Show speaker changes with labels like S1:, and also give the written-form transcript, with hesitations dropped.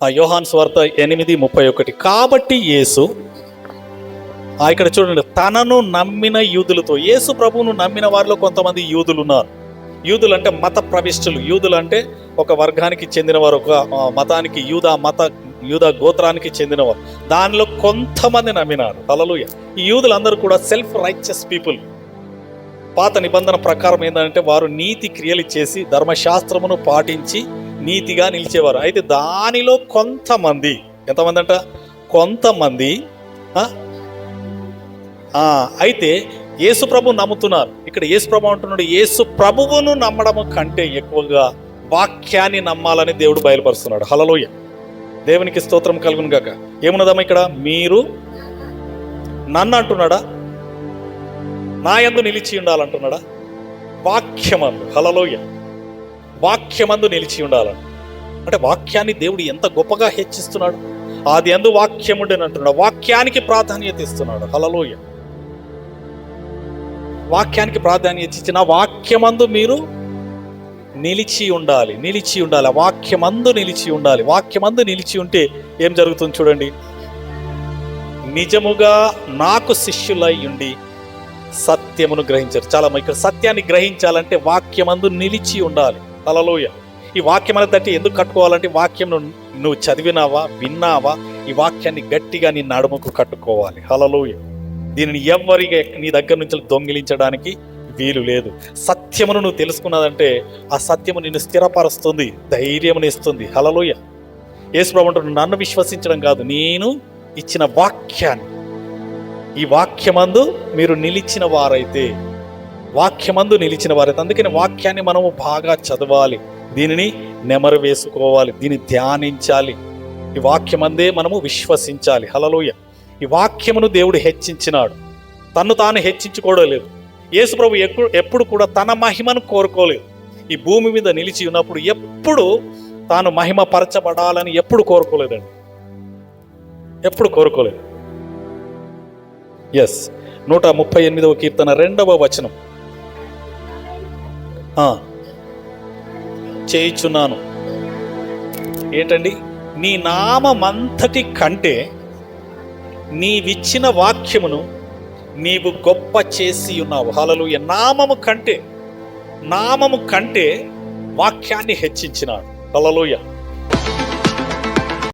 S1: యోహాను సువార్త 8:31. కాబట్టి యేసు ఇక్కడ చూడండి, తనను నమ్మిన యూదులతో, యేసు ప్రభువును నమ్మిన వారిలో కొంతమంది యూదులు ఉన్నారు. యూదులు అంటే మత ప్రవిష్టులు. యూదులు అంటే ఒక వర్గానికి చెందినవారు, ఒక మతానికి, యూదా గోత్రానికి చెందినవారు. దానిలో కొంతమంది నమ్మినారు. హల్లెలూయా. ఈ యూదులందరూ కూడా సెల్ఫ్ రైచియస్ పీపుల్. పాత నిబంధన ప్రకారం ఏంటంటే వారు నీతి క్రియలు చేసి ధర్మశాస్త్రమును పాటించి నీతిగా నిలిచేవారు. అయితే దానిలో కొంతమంది, ఎంతమంది అంట? కొంతమంది అయితే యేసు ప్రభు నమ్ముతున్నారు. ఇక్కడ యేసు ప్రభు అంటున్నాడు, యేసు ప్రభువును నమ్మడం కంటే ఎక్కువగా వాక్యాన్ని నమ్మాలని దేవుడు బయలుపరుస్తున్నాడు. హల్లెలూయ. దేవునికి స్తోత్రం కలుగును గాక. ఏమున్నదమ్మా ఇక్కడ? మీరు నన్ను అంటున్నాడా? నా యందు నిలిచి ఉండాలంటున్నాడా? వాక్యమందు. హల్లెలూయ. వాక్యమందు నిలిచి ఉండాలని అంటే వాక్యాన్ని దేవుడు ఎంత గొప్పగా హెచ్చిస్తున్నాడు. ఆది యందు వాక్యముండెను అంటున్నాడు. వాక్యానికి ప్రాధాన్యత ఇస్తున్నాడు. హల్లెలూయ. వాక్యానికి ప్రాధాన్యత ఇచ్చిన వాక్యమందు మీరు నిలిచి ఉండాలి. వాక్యమందు నిలిచి ఉండాలి. వాక్యమందు నిలిచి ఉంటే ఏం జరుగుతుంది చూడండి. నిజముగా నాకు శిష్యులై ఉండి సత్యమును గ్రహించారు. చాలా ఇక్కడ సత్యాన్ని గ్రహించాలంటే వాక్యమందు నిలిచి ఉండాలి. హల్లెలూయ. ఈ వాక్యం అనేది ఎందుకు కట్టుకోవాలంటే, వాక్యం నువ్వు చదివినావా, విన్నావా, ఈ వాక్యాన్ని గట్టిగా నీ నడుముకు కట్టుకోవాలి. హల్లెలూయ. దీనిని ఎవ్వరిగా నీ దగ్గర నుంచి దొంగిలించడానికి వీలు లేదు. సత్యమును నువ్వు తెలుసుకున్నదంటే ఆ సత్యము నిన్ను స్థిరపరుస్తుంది, ధైర్యమును ఇస్తుంది. హల్లెలూయ. యేసు ప్రభువు అంటున్నాడు, నన్ను విశ్వసించడం కాదు, నేను ఇచ్చిన వాక్యాన్ని, ఈ వాక్యమందు మీరు నిలిచిన వారైతే, అందుకని వాక్యాన్ని మనము బాగా చదవాలి, దీనిని నెమరు వేసుకోవాలి, దీన్ని ధ్యానించాలి, ఈ వాక్యమందే మనము విశ్వసించాలి. హల్లెలూయ. ఈ వాక్యమును దేవుడు హెచ్చించినాడు, తన్ను తాను హెచ్చించుకోవలేదు. యేసు ప్రభు ఎప్పుడు కూడా తన మహిమను కోరుకోలేదు. ఈ భూమి మీద నిలిచి ఉన్నప్పుడు ఎప్పుడు తాను మహిమ పరచబడాలని ఎప్పుడు కోరుకోలేదండి, ఎప్పుడు కోరుకోలేదు. 138వ కీర్తన 2వ వచనం. చేయుచున్నాను ఏంటండి? నీ నామమంతటి కంటే నీవిచ్చిన వాక్యమును నీవు గొప్ప చేసి ఉన్నావు. హల్లెలూయ. నామము కంటే వాక్యాన్ని హెచ్చించినాడు. హల్లెలూయ.